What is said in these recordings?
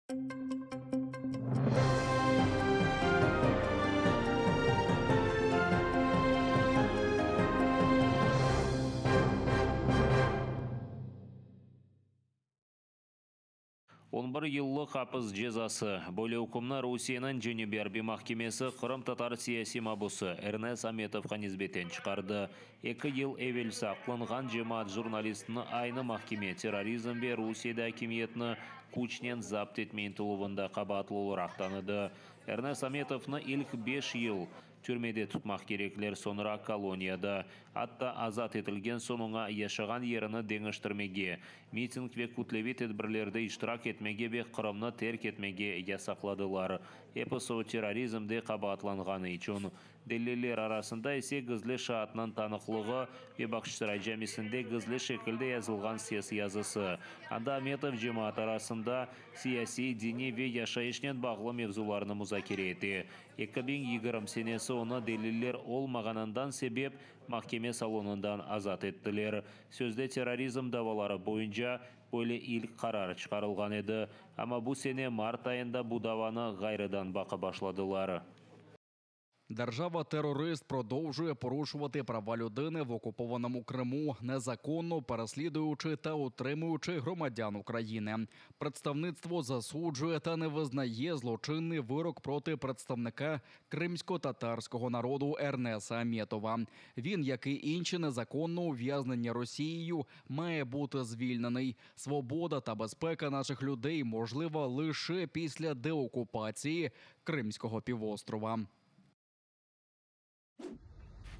Он бір yıllık hapis cezası. Böyle hukumna Rusiyanın Cenevbe Harbi Mahkemesi Kırım Tatar siyasi mabusu Ernest Ametovga nisbeten çıkardı. 2 yıl evvel saklanğan cemaat jurnalistini aynı mahkeme terrorizm ve Rusiyada hakimiyetini kuchnen zapt etmeyin tılığında qabatlı olarak tanıdı. Ernest Ametovni ilk 5 yıl türmede tutmak gerekler, sonra koloniyada, hatta azat etilgen sonuna yaşagan yerini deňiştirmege, miting ve kütlevi tedbirlerde iştirak etmege ve Kırımны terk etmege yasakladılar. Episo terrorizmde qabatlangany üçün. Deliller arasında ise gizli şahatının tanıklığı ve Bakşıray Camisinde gizli şekilde yazılgan ses yazısı. Anda Ametov cemaat arasında siyasi, dini ve yaşayışnen bağlı mevzularını muzakere etti. 2020 senesi ona deliller olmaganından sebep mahkeme salonundan azat ettiler. Sözde terrorizm davaları boyunca böyle ilk karar çıkarılgan edi. Ama bu sene Mart ayında bu davanı gayrıdan bakı başladılar. Держава-терорист продовжує порушувати права людини в окупованому Криму, незаконно переслідуючи та утримуючи громадян України. Представництво засуджує та не визнає злочинний вирок проти представника кримсько-татарського народу Ернеса Аметова. Він, як і інші незаконно ув'язнені Росією, має бути звільнений. Свобода та безпека наших людей можлива лише після деокупації Кримського півострова.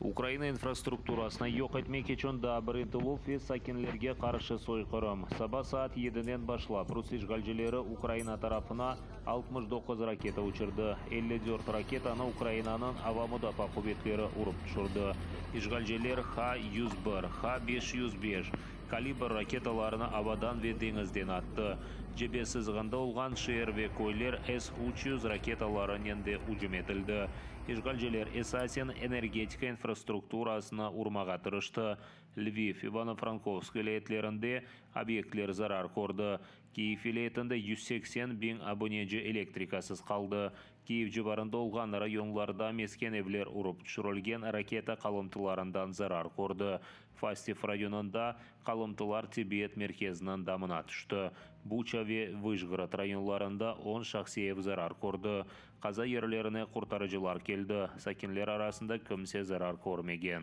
Ukraina infrastrukturasına yok etmek için da birintilov ve sakinlerge karşı soykırım. Sabah saat 7'den başlap Rus işgalcileri Ukraina tarafına 69 raketa uçurdu. 54 raketani Ukraina'nın hava müdafaa kuvvetleri urup düşürdü. İşgalciler Ha-101, Ha-505 kalibr raketalarını havadan ve denizden attı. Cebe sızgında olgan şehir ve koylar S-300 raketalarının de hücum etildi. İşgalciler esasen energetika infrastrukturasına urmağa tırıştı. Lviv, Ivano-Frankovsk vilayetlerinde obyektler zarar gördü. Kiev vilayetinde 180 bin aboneci elektrikasız kaldı. Kiev civarında olgan rayonlarda mesken evler urup düşürülgen raketa kalıntılarından zarar gördü. Fastiv rayonunda kalıntılar Tibet merkezinden damına düştü. Bucha ve Vyshgrad rayonlarında 10 şahsi ev zarar gördü. Kaza yerlerine kurtarıcılar geldi. Sakinler arasında kimse zarar görmegen.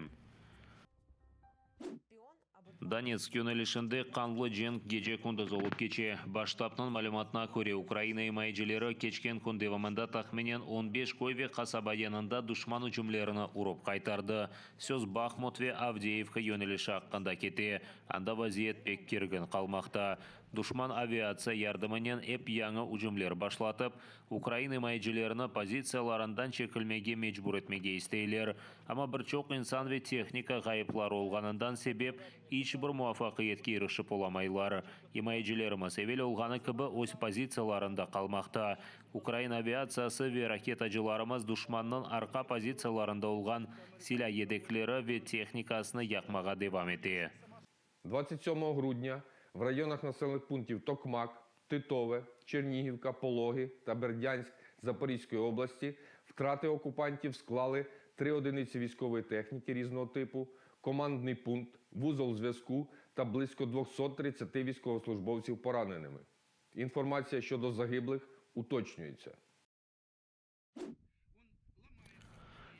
Donetsk yönelişinde kanlı cenk gece kunduz olup geçe. Baştapның malumatına göre Ukraina himayecileri keçken kun devamında tahminen 15 koy ve kasaba yanında düşman hücumlarını urup kaytardı. Söz Bakhmut ve Avdiivka yönelişi hakkında keti. Anda vaziyet pek kirgin kalmakta. Düşman aviasiya yardımının ep yanı hücumlar başlatıp, Ukraina himayecilerini pozisiyalarından çekilmege mecbur etmege isteyler. Ama birçok insan ve texnika gayıplar olganından sebep hiç bir muvaffaqiyetke erişip olamaylar. Himayecilerimiz evvel olgаны gibi öz pozisiyalarında kalmakta. Ukraina aviasiyası ve raketacılarımız düşmanның arka pozisiyalarında olgan silah yedekleri ve texnikasını yakmağa devam etti. 27 грудня в районах населених пунктів Токмак, Титове, Чернігівка, Пологи та Бердянськ Запорізької області втрати окупантів склали 3 одиниці військової техніки різного типу, командний пункт, вузол зв'язку та близько 230 військовослужбовців пораненими. Інформація щодо загиблих уточнюється.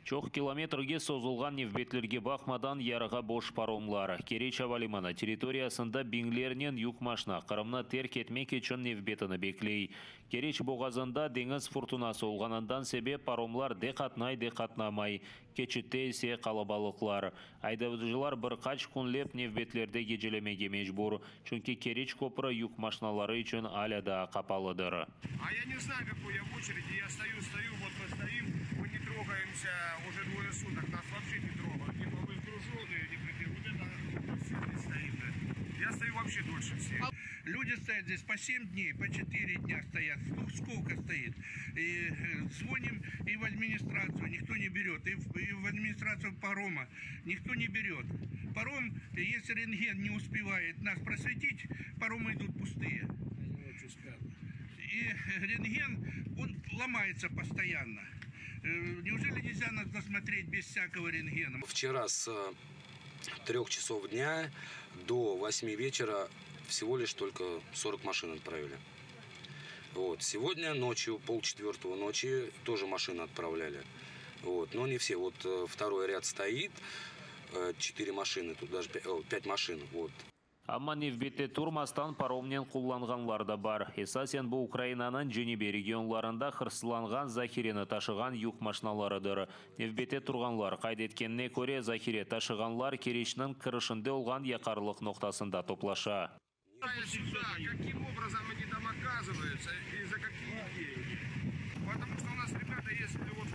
Çok kilometrге sozulgan nevbetlerge bakmadan yarıga boş paromlar. Kereçava limanı territoriyasında binlerinin yük maşına Kırımны terk etmek için nevbetini bekley. Kereç boğazında deniz fırtınası olganından sebep paromlar de katnamay. Keçitte ise kalabalıklar. Aydavıcılar birkaç kunlep nevbetlerde gecelemege mecbur. Çünkü Kereç köprü yük maşınaları için hala da kapalıdır. А я не знаю, какой я в очереди. Я стою, вот мы стоим, мы не трогаемся уже двое суток, нас вообще не трогают. Ни мы груженые, ни прикрыты. Вот это все здесь стоит. Я стою вообще дольше всех. Люди стоят здесь по 7 дней, по 4 дня стоят. Сколько стоит? И звоним и в администрацию, никто не берет. И в администрацию парома никто не берет. Паром, если рентген не успевает нас просветить, паромы идут пустые. И рентген, он ломается постоянно. Неужели нельзя нас досмотреть без всякого рентгена? Вчера с 3 часов дня до 8 вечера всего лишь только 40 машин отправили. Вот. Сегодня ночью, 3:30 ночи, тоже машины отправляли. Вот. Но не все. Вот второй ряд стоит, 4 машины, тут даже 5 машин. Вот. Амма невбетте турмастан паромнен кулланганлар да бар. Эсасен бу Украинанын Женебе регионларында хырсыланган захирени ташыган юк машиналарыдыр. Невбетте турганлар кайдеткенне көре захире ташыганлар Керечнин кырышында олган якарлык ноктасында топлаша. Сюда, каким образом они там оказываются и за какие деньги? Потому что у нас, ребята, есть вот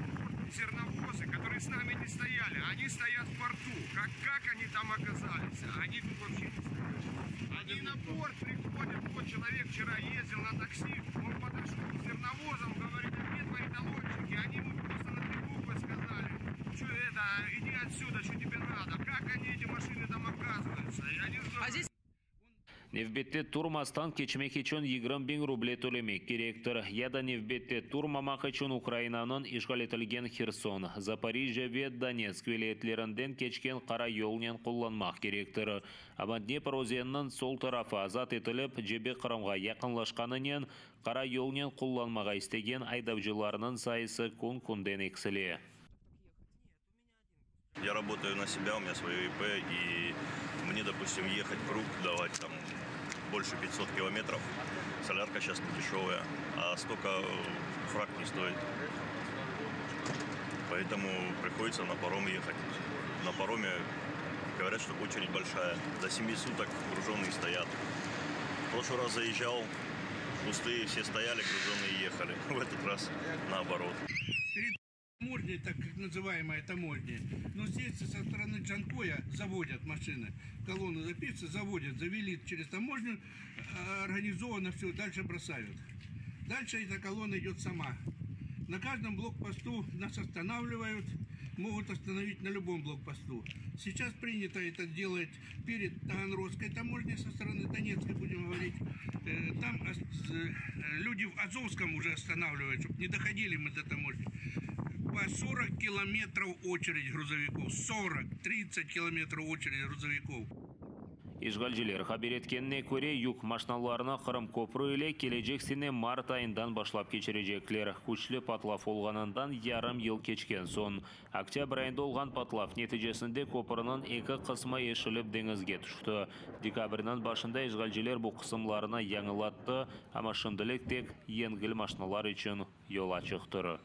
зерновозы, которые с нами не стояли, они стоят в порту. Как они там оказались? Они тут вообще не стоят. Они на порт приходят, вот человек вчера ездил на такси, он подошел к зерновозам, говорит, а где твои талончики? Они ему просто на 3 буквы сказали, что это, иди отсюда, что тебе надо? Как они, эти машины там оказываются? И они Невбетте турмастан кечмек үчүн 20 рубль төлемек керектир. Яда невбетте турмамак үчүн Украинанын ишгал этилген Херсон, Запорижье ве Донецк вилаяттеринден кечкен кара жолунен кулланмак керектир. Ама Днепр өзенинин сол тарафы азат этилип, Жебе Кырымга якынлашканынан кара жолунен кулланмага истеген айдоочуларынын сайысы күн-күндөн эксиле. Я работаю на себя, у меня свое ИП, и мне, допустим, ехать круг, давать там больше 500 километров. Солярка сейчас не дешевая, а столько фракт не стоит. Поэтому приходится на паром ехать. На пароме говорят, что очередь большая. До 7 суток груженные стоят. В прошлый раз заезжал, пустые все стояли, груженные ехали. В этот раз наоборот. Таможня, так как называемая таможня. Но здесь со стороны Джанкоя заводят машины. Колонну записывают, заводят, завели через таможню, организованно все, дальше бросают. Дальше эта колонна идет сама. На каждом блокпосту нас останавливают, могут остановить на любом блокпосту. Сейчас принято это делать перед Таганрогской таможней, со стороны Донецкой, будем говорить. Там люди в Азовском уже останавливают, чтобы не доходили мы до таможни. По 40 километров очередь грузовиков. 40-30 километров очередь грузовиков. Ишгалжилер хабар эткенне көре юк машиналарына Кырым көпірі эле келечек сене март айындан башлап кечирежеклер. Күчлі патлaf олганындан ярым ел кечкен сон. Октябрь айында олган патлaf нетижесінде көпірінің 2 кысмы ешіліп деңізге түшті. Декабрьнан башында ишгалжилер бу кысымларына яңылатты, ама шындылык тек еңгіл машиналар үчүн жол ачыктыр.